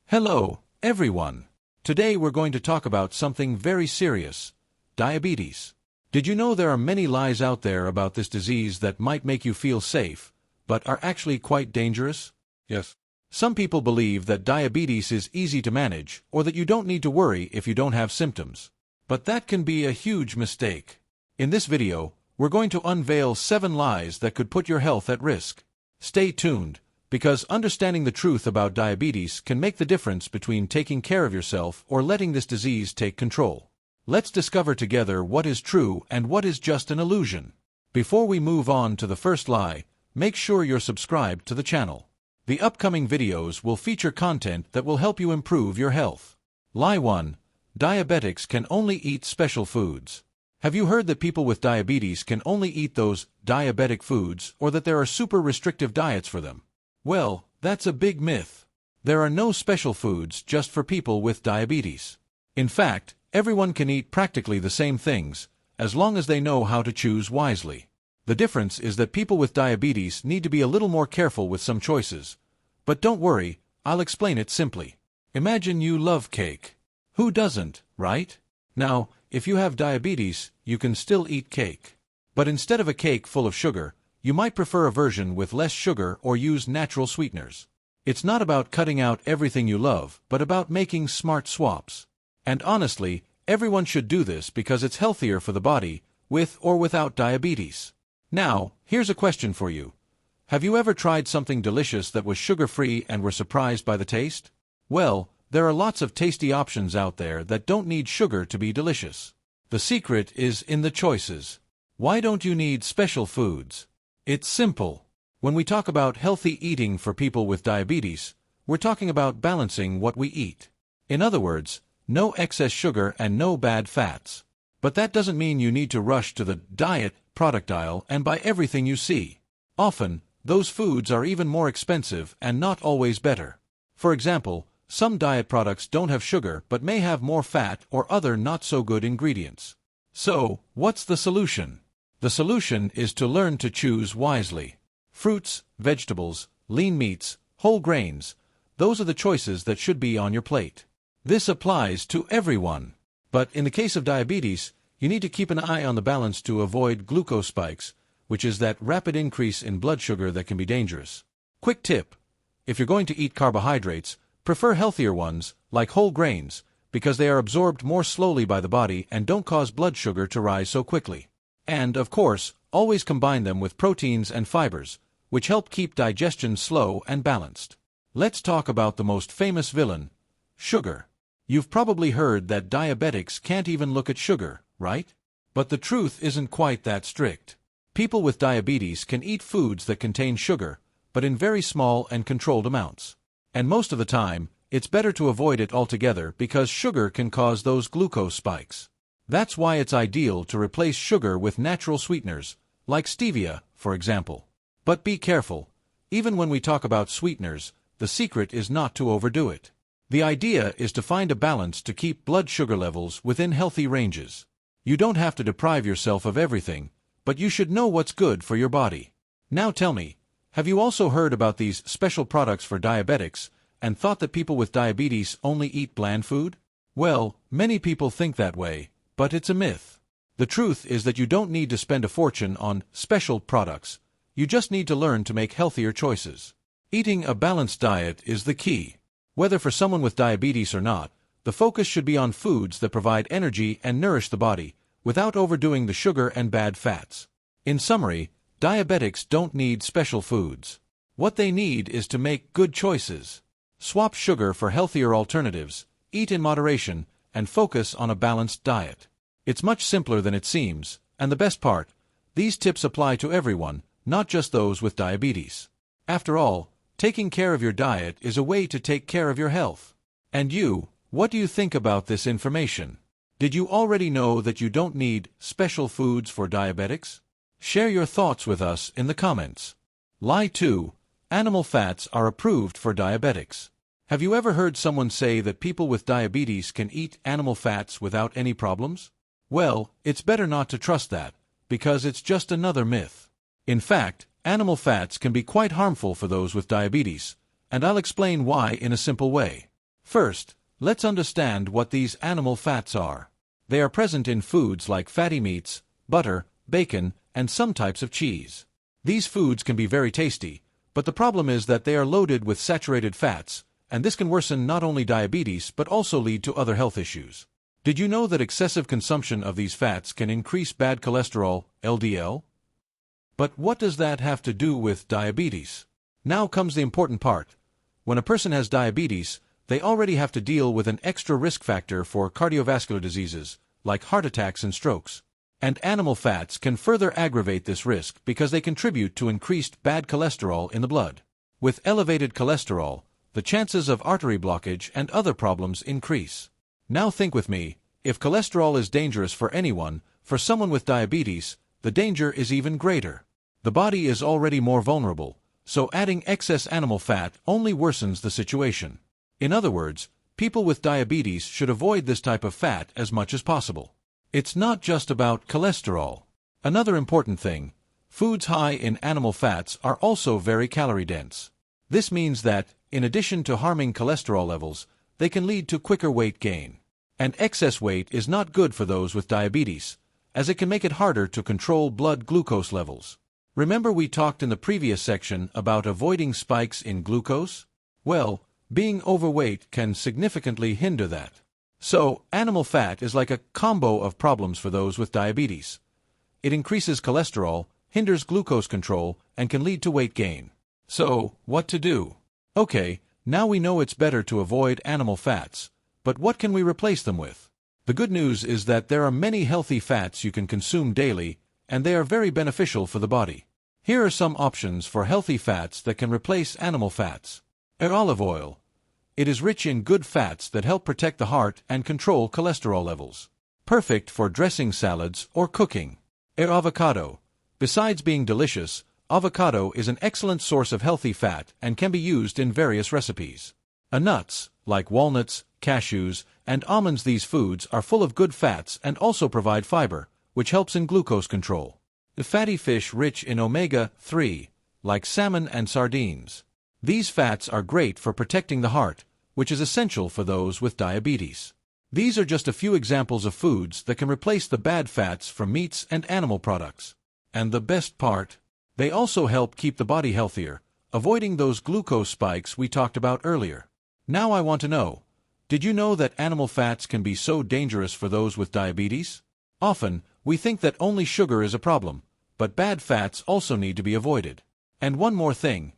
Hello, everyone. Today we're going to talk about something very serious, diabetes. Did you know there are many lies out there about this disease that might make you feel safe, but are actually quite dangerous? Yes. Some people believe that diabetes is easy to manage or that you don't need to worry if you don't have symptoms. But that can be a huge mistake. In this video, we're going to unveil 7 lies that could put your health at risk. Stay tuned, because understanding the truth about diabetes can make the difference between taking care of yourself or letting this disease take control. Let's discover together what is true and what is just an illusion. Before we move on to the first lie, make sure you're subscribed to the channel. The upcoming videos will feature content that will help you improve your health. Lie 1. Diabetics can only eat special foods. Have you heard that people with diabetes can only eat those diabetic foods, or that there are super restrictive diets for them? Well, that's a big myth. There are no special foods just for people with diabetes. In fact, everyone can eat practically the same things, as long as they know how to choose wisely. The difference is that people with diabetes need to be a little more careful with some choices. But don't worry, I'll explain it simply. Imagine you love cake. Who doesn't, right? Now, if you have diabetes, you can still eat cake. But instead of a cake full of sugar, you might prefer a version with less sugar or use natural sweeteners. It's not about cutting out everything you love, but about making smart swaps. And honestly, everyone should do this because it's healthier for the body, with or without diabetes. Now, here's a question for you. Have you ever tried something delicious that was sugar-free and were surprised by the taste? Well, there are lots of tasty options out there that don't need sugar to be delicious. The secret is in the choices. Why don't you need special foods? It's simple. When we talk about healthy eating for people with diabetes, we're talking about balancing what we eat. In other words, no excess sugar and no bad fats. But that doesn't mean you need to rush to the diet product aisle and buy everything you see. Often, those foods are even more expensive and not always better. For example, some diet products don't have sugar but may have more fat or other not-so-good ingredients. So, what's the solution? The solution is to learn to choose wisely. Fruits, vegetables, lean meats, whole grains, those are the choices that should be on your plate. This applies to everyone. But in the case of diabetes, you need to keep an eye on the balance to avoid glucose spikes, which is that rapid increase in blood sugar that can be dangerous. Quick tip: if you're going to eat carbohydrates, prefer healthier ones, like whole grains, because they are absorbed more slowly by the body and don't cause blood sugar to rise so quickly. And, of course, always combine them with proteins and fibers, which help keep digestion slow and balanced. Let's talk about the most famous villain, sugar. You've probably heard that diabetics can't even look at sugar, right? But the truth isn't quite that strict. People with diabetes can eat foods that contain sugar, but in very small and controlled amounts. And most of the time, it's better to avoid it altogether because sugar can cause those glucose spikes. That's why it's ideal to replace sugar with natural sweeteners, like stevia, for example. But be careful. Even when we talk about sweeteners, the secret is not to overdo it. The idea is to find a balance to keep blood sugar levels within healthy ranges. You don't have to deprive yourself of everything, but you should know what's good for your body. Now tell me, have you also heard about these special products for diabetics and thought that people with diabetes only eat bland food? Well, many people think that way, but it's a myth. The truth is that you don't need to spend a fortune on special products. You just need to learn to make healthier choices. Eating a balanced diet is the key. Whether for someone with diabetes or not, the focus should be on foods that provide energy and nourish the body, without overdoing the sugar and bad fats. In summary, diabetics don't need special foods. What they need is to make good choices. Swap sugar for healthier alternatives, eat in moderation, and focus on a balanced diet. It's much simpler than it seems, and the best part, these tips apply to everyone, not just those with diabetes. After all, taking care of your diet is a way to take care of your health. And you, what do you think about this information? Did you already know that you don't need special foods for diabetics? Share your thoughts with us in the comments. Lie 2. Animal fats are approved for diabetics. Have you ever heard someone say that people with diabetes can eat animal fats without any problems? Well, it's better not to trust that, because it's just another myth. In fact, animal fats can be quite harmful for those with diabetes, and I'll explain why in a simple way. First, let's understand what these animal fats are. They are present in foods like fatty meats, butter, bacon, and some types of cheese. These foods can be very tasty, but the problem is that they are loaded with saturated fats, and this can worsen not only diabetes but also lead to other health issues. Did you know that excessive consumption of these fats can increase bad cholesterol, LDL? But what does that have to do with diabetes? Now comes the important part. When a person has diabetes, they already have to deal with an extra risk factor for cardiovascular diseases, like heart attacks and strokes. And animal fats can further aggravate this risk because they contribute to increased bad cholesterol in the blood. With elevated cholesterol, the chances of artery blockage and other problems increase. Now think with me, if cholesterol is dangerous for anyone, for someone with diabetes, the danger is even greater. The body is already more vulnerable, so adding excess animal fat only worsens the situation. In other words, people with diabetes should avoid this type of fat as much as possible. It's not just about cholesterol. Another important thing, foods high in animal fats are also very calorie-dense. This means that, in addition to harming cholesterol levels, they can lead to quicker weight gain. And excess weight is not good for those with diabetes, as it can make it harder to control blood glucose levels. Remember we talked in the previous section about avoiding spikes in glucose? Well, being overweight can significantly hinder that. So, animal fat is like a combo of problems for those with diabetes. It increases cholesterol, hinders glucose control, and can lead to weight gain. So, what to do? Okay, now we know it's better to avoid animal fats, but what can we replace them with? The good news is that there are many healthy fats you can consume daily, and they are very beneficial for the body. Here are some options for healthy fats that can replace animal fats. Olive oil. It is rich in good fats that help protect the heart and control cholesterol levels. Perfect for dressing salads or cooking. Avocado. Besides being delicious, avocado is an excellent source of healthy fat and can be used in various recipes. Nuts, like walnuts, cashews, and almonds. These foods are full of good fats and also provide fiber, which helps in glucose control. The fatty fish rich in omega-3, like salmon and sardines. These fats are great for protecting the heart, which is essential for those with diabetes. These are just a few examples of foods that can replace the bad fats from meats and animal products. And the best part, they also help keep the body healthier, avoiding those glucose spikes we talked about earlier. Now I want to know, did you know that animal fats can be so dangerous for those with diabetes? Often, we think that only sugar is a problem, but bad fats also need to be avoided. And one more thing,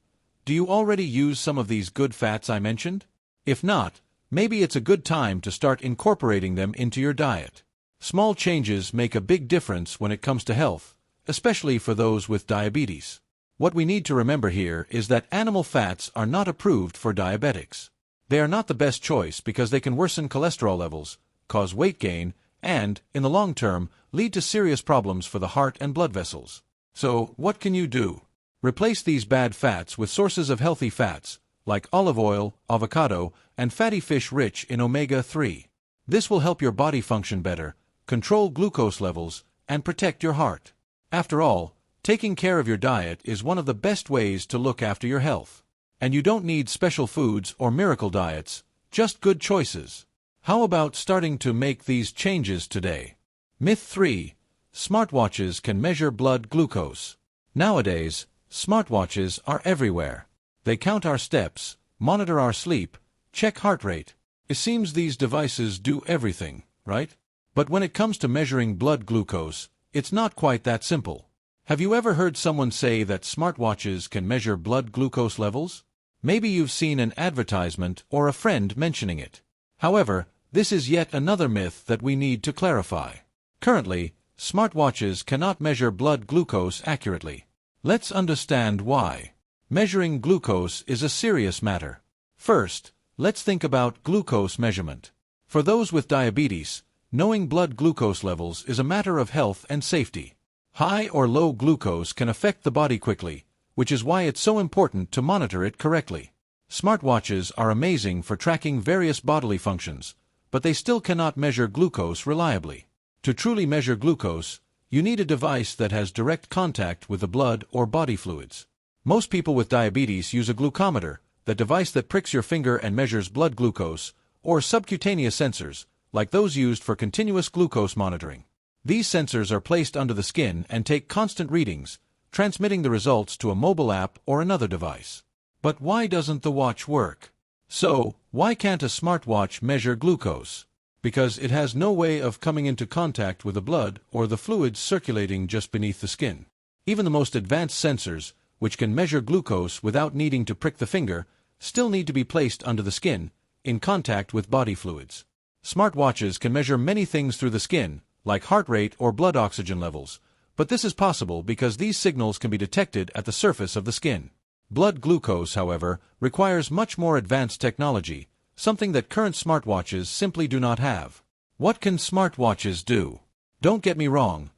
do you already use some of these good fats I mentioned? If not, maybe it's a good time to start incorporating them into your diet. Small changes make a big difference when it comes to health, especially for those with diabetes. What we need to remember here is that animal fats are not approved for diabetics. They are not the best choice because they can worsen cholesterol levels, cause weight gain, and, in the long term, lead to serious problems for the heart and blood vessels. So, what can you do? Replace these bad fats with sources of healthy fats, like olive oil, avocado, and fatty fish rich in omega-3. This will help your body function better, control glucose levels, and protect your heart. After all, taking care of your diet is one of the best ways to look after your health. And you don't need special foods or miracle diets, just good choices. How about starting to make these changes today? Myth 3. Smartwatches can measure blood glucose. Nowadays, smartwatches are everywhere. They count our steps, monitor our sleep, check heart rate. It seems these devices do everything, right? But when it comes to measuring blood glucose, it's not quite that simple. Have you ever heard someone say that smartwatches can measure blood glucose levels? Maybe you've seen an advertisement or a friend mentioning it. However, this is yet another myth that we need to clarify. Currently, smartwatches cannot measure blood glucose accurately. Let's understand why. Measuring glucose is a serious matter. First, let's think about glucose measurement. For those with diabetes, knowing blood glucose levels is a matter of health and safety. High or low glucose can affect the body quickly, which is why it's so important to monitor it correctly. Smartwatches are amazing for tracking various bodily functions, but they still cannot measure glucose reliably. To truly measure glucose, you need a device that has direct contact with the blood or body fluids. Most people with diabetes use a glucometer the device that pricks your finger and measures blood glucose, or subcutaneous sensors, like those used for continuous glucose monitoring. These sensors are placed under the skin and take constant readings, transmitting the results to a mobile app or another device. But why doesn't the watch work? So, why can't a smartwatch measure glucose? Because it has no way of coming into contact with the blood or the fluids circulating just beneath the skin. Even the most advanced sensors, which can measure glucose without needing to prick the finger, still need to be placed under the skin, in contact with body fluids. Smartwatches can measure many things through the skin, like heart rate or blood oxygen levels, but this is possible because these signals can be detected at the surface of the skin. Blood glucose, however, requires much more advanced technology, something that current smartwatches simply do not have. What can smartwatches do? Don't get me wrong.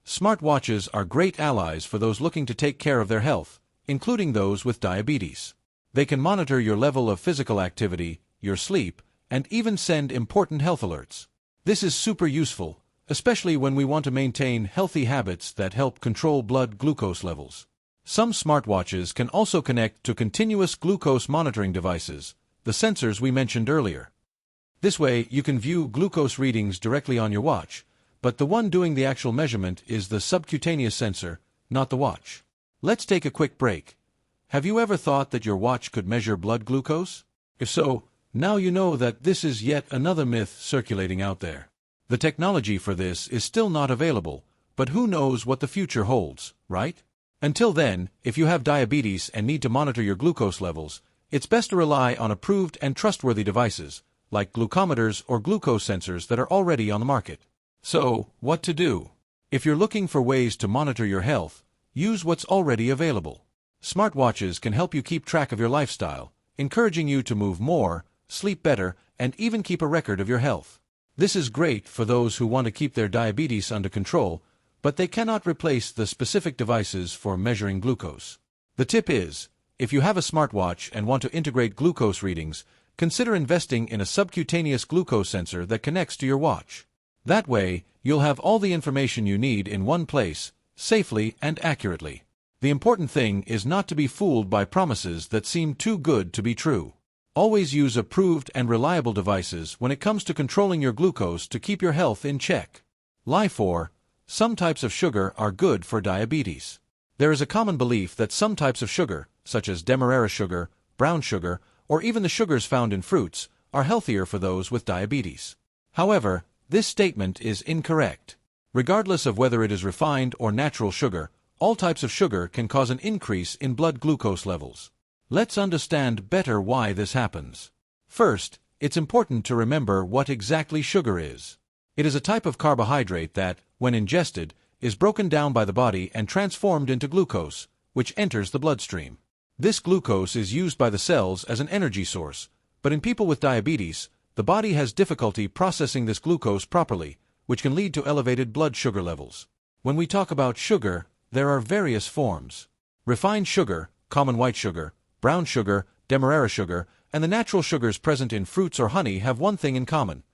Smartwatches are great allies for those looking to take care of their health, including those with diabetes. They can monitor your level of physical activity, your sleep, and even send important health alerts. This is super useful, especially when we want to maintain healthy habits that help control blood glucose levels. Some smartwatches can also connect to continuous glucose monitoring devices, the sensors we mentioned earlier. This way, you can view glucose readings directly on your watch, but the one doing the actual measurement is the subcutaneous sensor, not the watch. Let's take a quick break. Have you ever thought that your watch could measure blood glucose? If so, now you know that this is yet another myth circulating out there. The technology for this is still not available, but who knows what the future holds, right? Until then, if you have diabetes and need to monitor your glucose levels, it's best to rely on approved and trustworthy devices, like glucometers or glucose sensors that are already on the market. So, what to do? If you're looking for ways to monitor your health, use what's already available. Smartwatches can help you keep track of your lifestyle, encouraging you to move more, sleep better, and even keep a record of your health. This is great for those who want to keep their diabetes under control, but they cannot replace the specific devices for measuring glucose. The tip is, if you have a smartwatch and want to integrate glucose readings, consider investing in a subcutaneous glucose sensor that connects to your watch. That way, you'll have all the information you need in one place, safely and accurately. The important thing is not to be fooled by promises that seem too good to be true. Always use approved and reliable devices when it comes to controlling your glucose to keep your health in check. Lie 4. Some types of sugar are good for diabetes. There is a common belief that some types of sugar, such as demerara sugar, brown sugar, or even the sugars found in fruits, are healthier for those with diabetes. However, this statement is incorrect. Regardless of whether it is refined or natural sugar, all types of sugar can cause an increase in blood glucose levels. Let's understand better why this happens. First, it's important to remember what exactly sugar is. It is a type of carbohydrate that, when ingested, is broken down by the body and transformed into glucose, which enters the bloodstream. This glucose is used by the cells as an energy source, but in people with diabetes, the body has difficulty processing this glucose properly, which can lead to elevated blood sugar levels. When we talk about sugar, there are various forms. Refined sugar, common white sugar, brown sugar, demerara sugar, and the natural sugars present in fruits or honey have one thing in common.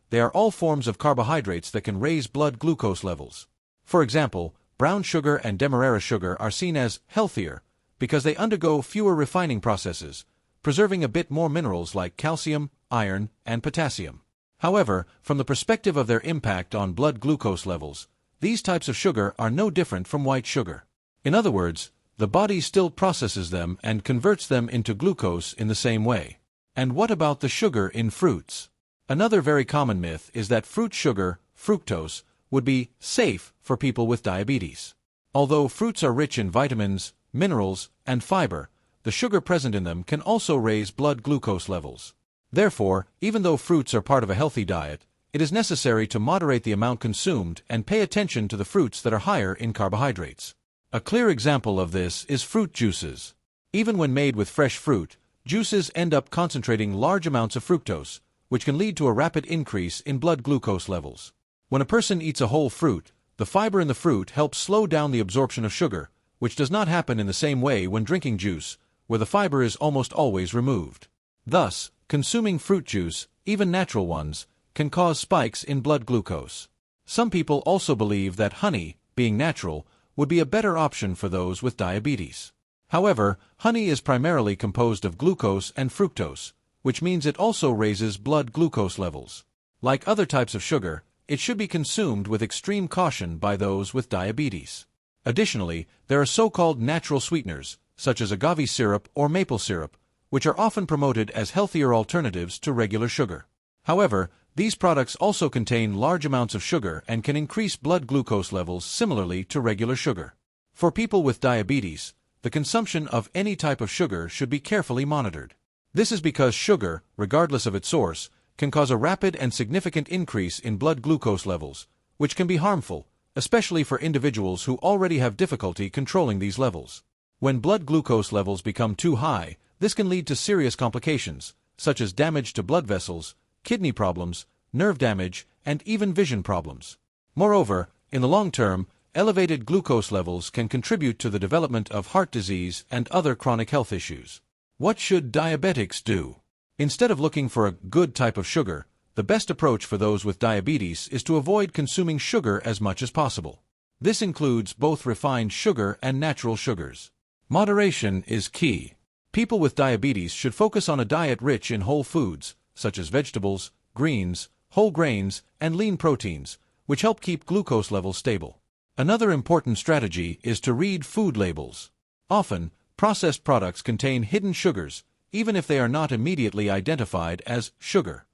They are all forms of carbohydrates that can raise blood glucose levels. For example, brown sugar and demerara sugar are seen as healthier because they undergo fewer refining processes, preserving a bit more minerals like calcium, iron, and potassium. However, from the perspective of their impact on blood glucose levels, these types of sugar are no different from white sugar. In other words, the body still processes them and converts them into glucose in the same way. And what about the sugar in fruits? Another very common myth is that fruit sugar, fructose, would be safe for people with diabetes. Although fruits are rich in vitamins, minerals, and fiber, the sugar present in them can also raise blood glucose levels. Therefore, even though fruits are part of a healthy diet, it is necessary to moderate the amount consumed and pay attention to the fruits that are higher in carbohydrates. A clear example of this is fruit juices. Even when made with fresh fruit, juices end up concentrating large amounts of fructose, which can lead to a rapid increase in blood glucose levels. When a person eats a whole fruit, the fiber in the fruit helps slow down the absorption of sugar, which does not happen in the same way when drinking juice, where the fiber is almost always removed. Thus, consuming fruit juice, even natural ones, can cause spikes in blood glucose. Some people also believe that honey, being natural, would be a better option for those with diabetes. However, honey is primarily composed of glucose and fructose, which means it also raises blood glucose levels. Like other types of sugar, it should be consumed with extreme caution by those with diabetes. Additionally, there are so-called natural sweeteners, such as agave syrup or maple syrup, which are often promoted as healthier alternatives to regular sugar. However, these products also contain large amounts of sugar and can increase blood glucose levels similarly to regular sugar. For people with diabetes, the consumption of any type of sugar should be carefully monitored. This is because sugar, regardless of its source, can cause a rapid and significant increase in blood glucose levels, which can be harmful, especially for individuals who already have difficulty controlling these levels. When blood glucose levels become too high, this can lead to serious complications, such as damage to blood vessels, kidney problems, nerve damage, and even vision problems. Moreover, in the long term, elevated glucose levels can contribute to the development of heart disease and other chronic health issues. What should diabetics do? Instead of looking for a good type of sugar, the best approach for those with diabetes is to avoid consuming sugar as much as possible. This includes both refined sugar and natural sugars. Moderation is key. People with diabetes should focus on a diet rich in whole foods, such as vegetables, greens, whole grains, and lean proteins, which help keep glucose levels stable. Another important strategy is to read food labels. Often, processed products contain hidden sugars, even if they are not immediately identified as sugar.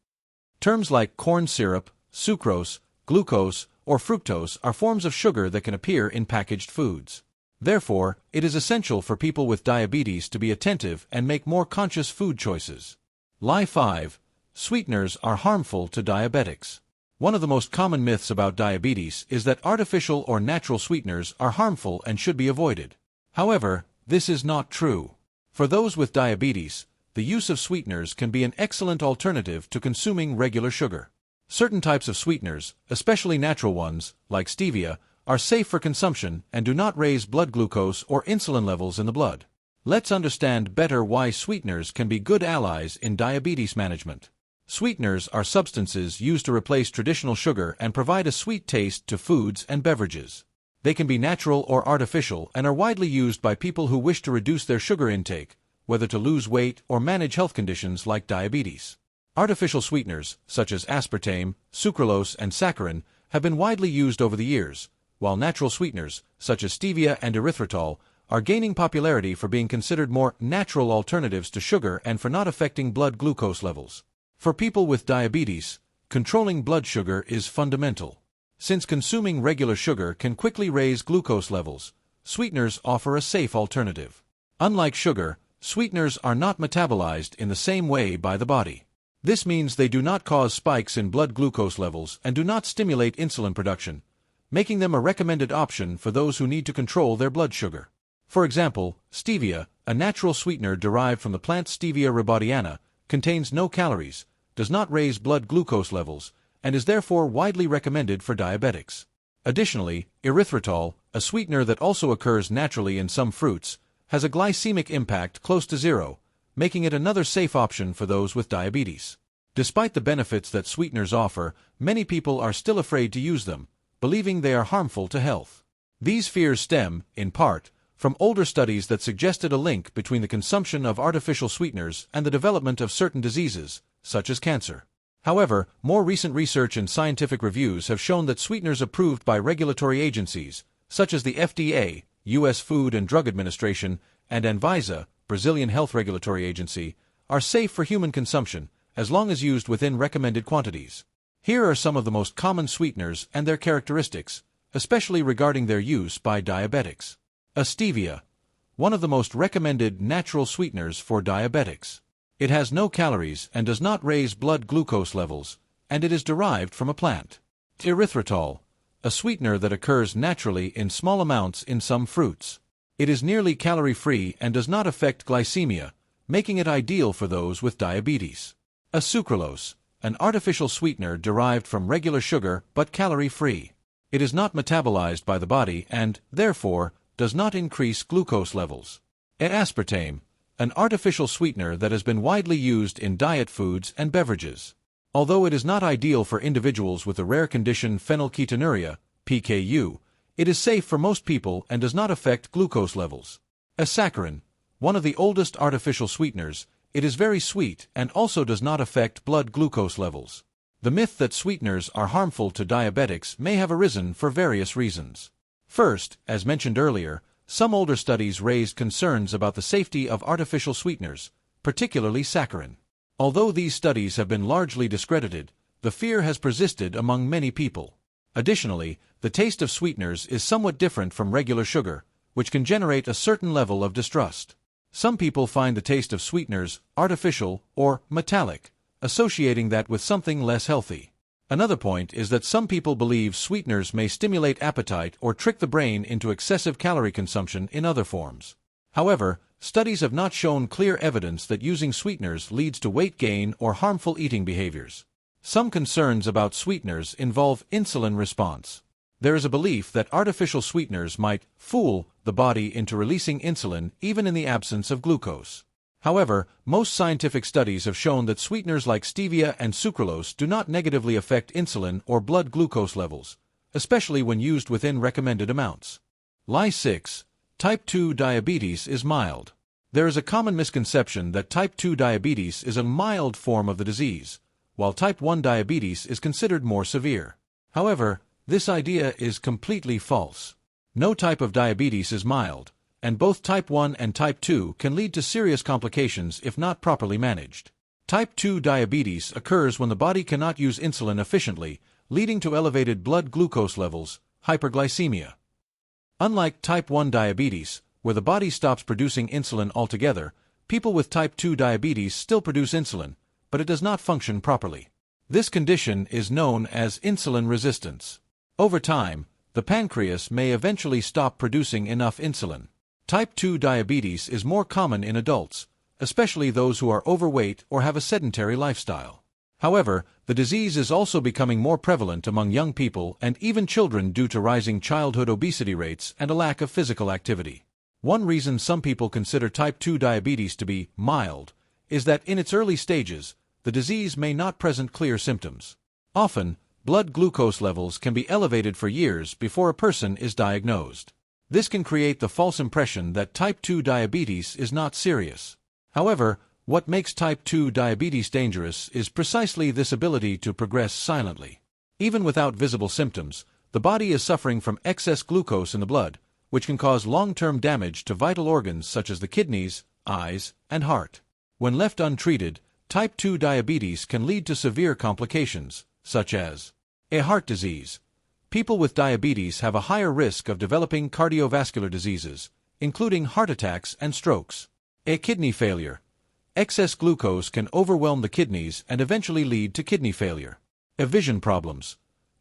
Terms like corn syrup, sucrose, glucose, or fructose are forms of sugar that can appear in packaged foods. Therefore, it is essential for people with diabetes to be attentive and make more conscious food choices. Lie 5. Sweeteners are harmful to diabetics. One of the most common myths about diabetes is that artificial or natural sweeteners are harmful and should be avoided. However, this is not true. For those with diabetes, the use of sweeteners can be an excellent alternative to consuming regular sugar. Certain types of sweeteners, especially natural ones, like stevia, are safe for consumption and do not raise blood glucose or insulin levels in the blood. Let's understand better why sweeteners can be good allies in diabetes management. Sweeteners are substances used to replace traditional sugar and provide a sweet taste to foods and beverages. They can be natural or artificial and are widely used by people who wish to reduce their sugar intake, whether to lose weight or manage health conditions like diabetes. Artificial sweeteners, such as aspartame, sucralose, and saccharin, have been widely used over the years, while natural sweeteners, such as stevia and erythritol, are gaining popularity for being considered more natural alternatives to sugar and for not affecting blood glucose levels. For people with diabetes, controlling blood sugar is fundamental. Since consuming regular sugar can quickly raise glucose levels, sweeteners offer a safe alternative. Unlike sugar, sweeteners are not metabolized in the same way by the body. This means they do not cause spikes in blood glucose levels and do not stimulate insulin production, making them a recommended option for those who need to control their blood sugar. For example, stevia, a natural sweetener derived from the plant Stevia rebaudiana, contains no calories, does not raise blood glucose levels, and is therefore widely recommended for diabetics. Additionally, erythritol, a sweetener that also occurs naturally in some fruits, has a glycemic impact close to zero, making it another safe option for those with diabetes. Despite the benefits that sweeteners offer, many people are still afraid to use them, believing they are harmful to health. These fears stem, in part, from older studies that suggested a link between the consumption of artificial sweeteners and the development of certain diseases, such as cancer. However, more recent research and scientific reviews have shown that sweeteners approved by regulatory agencies, such as the FDA, U.S. Food and Drug Administration, and Anvisa, Brazilian Health Regulatory Agency, are safe for human consumption, as long as used within recommended quantities. Here are some of the most common sweeteners and their characteristics, especially regarding their use by diabetics. Stevia, one of the most recommended natural sweeteners for diabetics. It has no calories and does not raise blood glucose levels, and it is derived from a plant. Erythritol, a sweetener that occurs naturally in small amounts in some fruits. It is nearly calorie-free and does not affect glycemia, making it ideal for those with diabetes. Sucralose, an artificial sweetener derived from regular sugar but calorie-free. It is not metabolized by the body and, therefore, does not increase glucose levels. Aspartame, an artificial sweetener that has been widely used in diet foods and beverages. Although it is not ideal for individuals with the rare condition phenylketonuria, PKU, it is safe for most people and does not affect glucose levels. Saccharin, one of the oldest artificial sweeteners, it is very sweet and also does not affect blood glucose levels. The myth that sweeteners are harmful to diabetics may have arisen for various reasons. First, as mentioned earlier, some older studies raised concerns about the safety of artificial sweeteners, particularly saccharin. Although these studies have been largely discredited, the fear has persisted among many people. Additionally, the taste of sweeteners is somewhat different from regular sugar, which can generate a certain level of distrust. Some people find the taste of sweeteners artificial or metallic, associating that with something less healthy. Another point is that some people believe sweeteners may stimulate appetite or trick the brain into excessive calorie consumption in other forms. However, studies have not shown clear evidence that using sweeteners leads to weight gain or harmful eating behaviors. Some concerns about sweeteners involve insulin response. There is a belief that artificial sweeteners might fool the body into releasing insulin even in the absence of glucose. However, most scientific studies have shown that sweeteners like stevia and sucralose do not negatively affect insulin or blood glucose levels, especially when used within recommended amounts. Lie 6. Type 2 diabetes is mild. There is a common misconception that type 2 diabetes is a mild form of the disease, while type 1 diabetes is considered more severe. However, this idea is completely false. No type of diabetes is mild, and both type 1 and type 2 can lead to serious complications if not properly managed. Type 2 diabetes occurs when the body cannot use insulin efficiently, leading to elevated blood glucose levels, hyperglycemia. Unlike type 1 diabetes, where the body stops producing insulin altogether, people with type 2 diabetes still produce insulin, but it does not function properly. This condition is known as insulin resistance. Over time, the pancreas may eventually stop producing enough insulin. Type 2 diabetes is more common in adults, especially those who are overweight or have a sedentary lifestyle. However, the disease is also becoming more prevalent among young people and even children due to rising childhood obesity rates and a lack of physical activity. One reason some people consider type 2 diabetes to be mild is that in its early stages, the disease may not present clear symptoms. Often, blood glucose levels can be elevated for years before a person is diagnosed. This can create the false impression that type 2 diabetes is not serious. However, what makes type 2 diabetes dangerous is precisely this ability to progress silently. Even without visible symptoms, the body is suffering from excess glucose in the blood, which can cause long-term damage to vital organs such as the kidneys, eyes, and heart. When left untreated, type 2 diabetes can lead to severe complications, such as a heart disease. People with diabetes have a higher risk of developing cardiovascular diseases, including heart attacks and strokes. A kidney failure. Excess glucose can overwhelm the kidneys and eventually lead to kidney failure. A vision problems.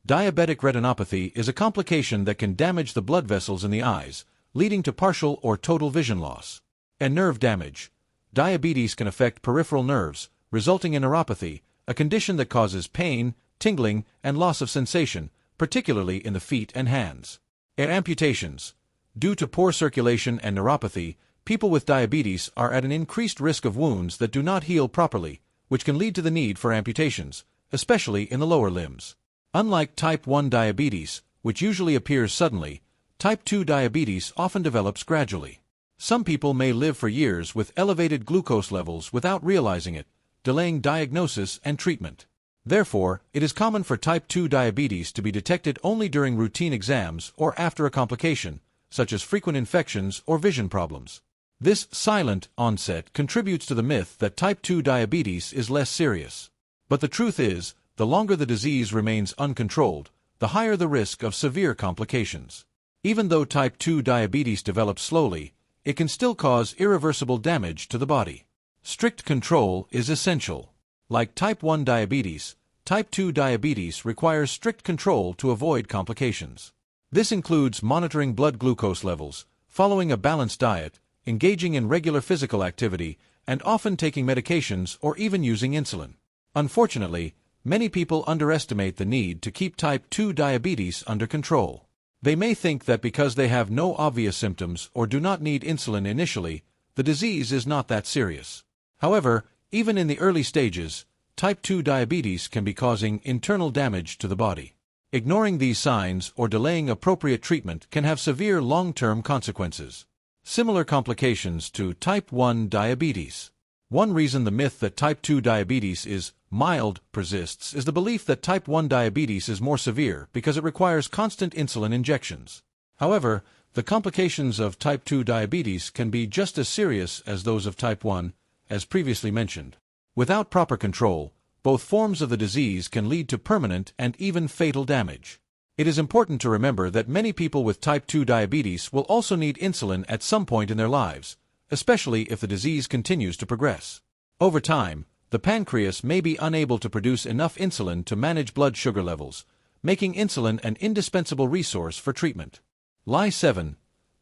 Diabetic retinopathy is a complication that can damage the blood vessels in the eyes, leading to partial or total vision loss. A nerve damage. Diabetes can affect peripheral nerves, resulting in neuropathy, a condition that causes pain, tingling, and loss of sensation, particularly in the feet and hands. Amputations. Due to poor circulation and neuropathy, people with diabetes are at an increased risk of wounds that do not heal properly, which can lead to the need for amputations, especially in the lower limbs. Unlike type 1 diabetes, which usually appears suddenly, type 2 diabetes often develops gradually. Some people may live for years with elevated glucose levels without realizing it, delaying diagnosis and treatment. Therefore, it is common for type 2 diabetes to be detected only during routine exams or after a complication, such as frequent infections or vision problems. This silent onset contributes to the myth that type 2 diabetes is less serious. But the truth is, the longer the disease remains uncontrolled, the higher the risk of severe complications. Even though type 2 diabetes develops slowly, it can still cause irreversible damage to the body. Strict control is essential. Like type 1 diabetes, type 2 diabetes requires strict control to avoid complications. This includes monitoring blood glucose levels, following a balanced diet, engaging in regular physical activity, and often taking medications or even using insulin. Unfortunately, many people underestimate the need to keep type 2 diabetes under control. They may think that because they have no obvious symptoms or do not need insulin initially, the disease is not that serious. However, even in the early stages, type 2 diabetes can be causing internal damage to the body. Ignoring these signs or delaying appropriate treatment can have severe long-term consequences. Similar complications to type 1 diabetes. One reason the myth that type 2 diabetes is mild persists is the belief that type 1 diabetes is more severe because it requires constant insulin injections. However, the complications of type 2 diabetes can be just as serious as those of type 1, as previously mentioned. Without proper control, both forms of the disease can lead to permanent and even fatal damage. It is important to remember that many people with type 2 diabetes will also need insulin at some point in their lives, especially if the disease continues to progress. Over time, the pancreas may be unable to produce enough insulin to manage blood sugar levels, making insulin an indispensable resource for treatment. Lie 7.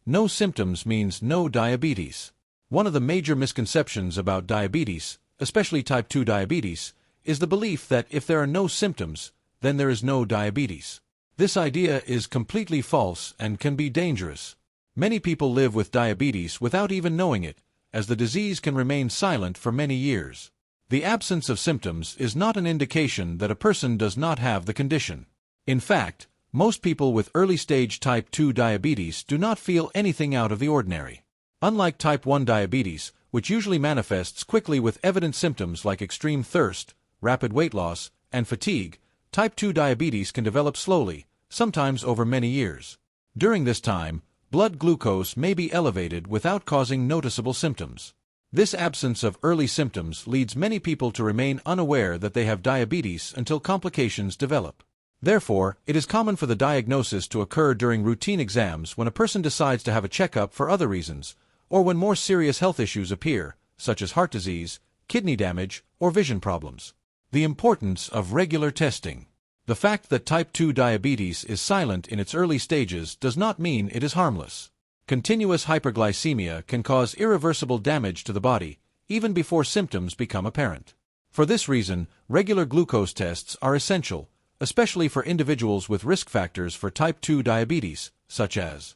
No symptoms means no diabetes. One of the major misconceptions about diabetes, especially type 2 diabetes, is the belief that if there are no symptoms, then there is no diabetes. This idea is completely false and can be dangerous. Many people live with diabetes without even knowing it, as the disease can remain silent for many years. The absence of symptoms is not an indication that a person does not have the condition. In fact, most people with early-stage type 2 diabetes do not feel anything out of the ordinary. Unlike type 1 diabetes, which usually manifests quickly with evident symptoms like extreme thirst, rapid weight loss, and fatigue, type 2 diabetes can develop slowly, sometimes over many years. During this time, blood glucose may be elevated without causing noticeable symptoms. This absence of early symptoms leads many people to remain unaware that they have diabetes until complications develop. Therefore, it is common for the diagnosis to occur during routine exams when a person decides to have a checkup for other reasons, or when more serious health issues appear, such as heart disease, kidney damage, or vision problems. The importance of regular testing. The fact that type 2 diabetes is silent in its early stages does not mean it is harmless. Continuous hyperglycemia can cause irreversible damage to the body, even before symptoms become apparent. For this reason, regular glucose tests are essential, especially for individuals with risk factors for type 2 diabetes, such as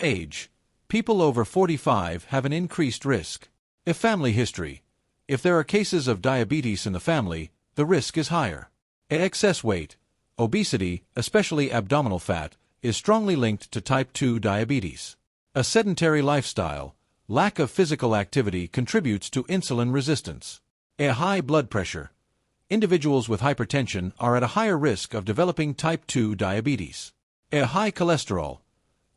age. People over 45 have an increased risk. Family history. If there are cases of diabetes in the family, the risk is higher. Excess weight. Obesity, especially abdominal fat, is strongly linked to type 2 diabetes. A sedentary lifestyle, lack of physical activity contributes to insulin resistance. High blood pressure. Individuals with hypertension are at a higher risk of developing type 2 diabetes. High cholesterol.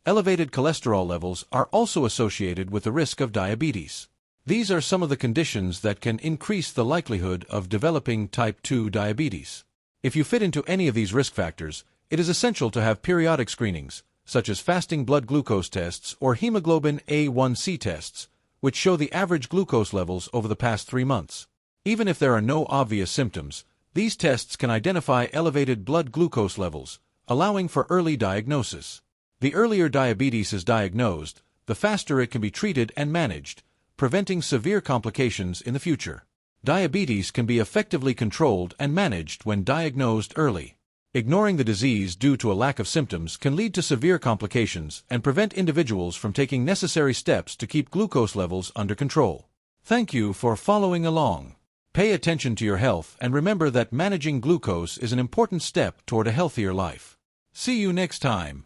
Elevated cholesterol levels are also associated with the risk of diabetes. These are some of the conditions that can increase the likelihood of developing type 2 diabetes. If you fit into any of these risk factors, it is essential to have periodic screenings, such as fasting blood glucose tests or hemoglobin A1C tests, which show the average glucose levels over the past 3 months. Even if there are no obvious symptoms, these tests can identify elevated blood glucose levels, allowing for early diagnosis. The earlier diabetes is diagnosed, the faster it can be treated and managed, preventing severe complications in the future. Diabetes can be effectively controlled and managed when diagnosed early. Ignoring the disease due to a lack of symptoms can lead to severe complications and prevent individuals from taking necessary steps to keep glucose levels under control. Thank you for following along. Pay attention to your health and remember that managing glucose is an important step toward a healthier life. See you next time.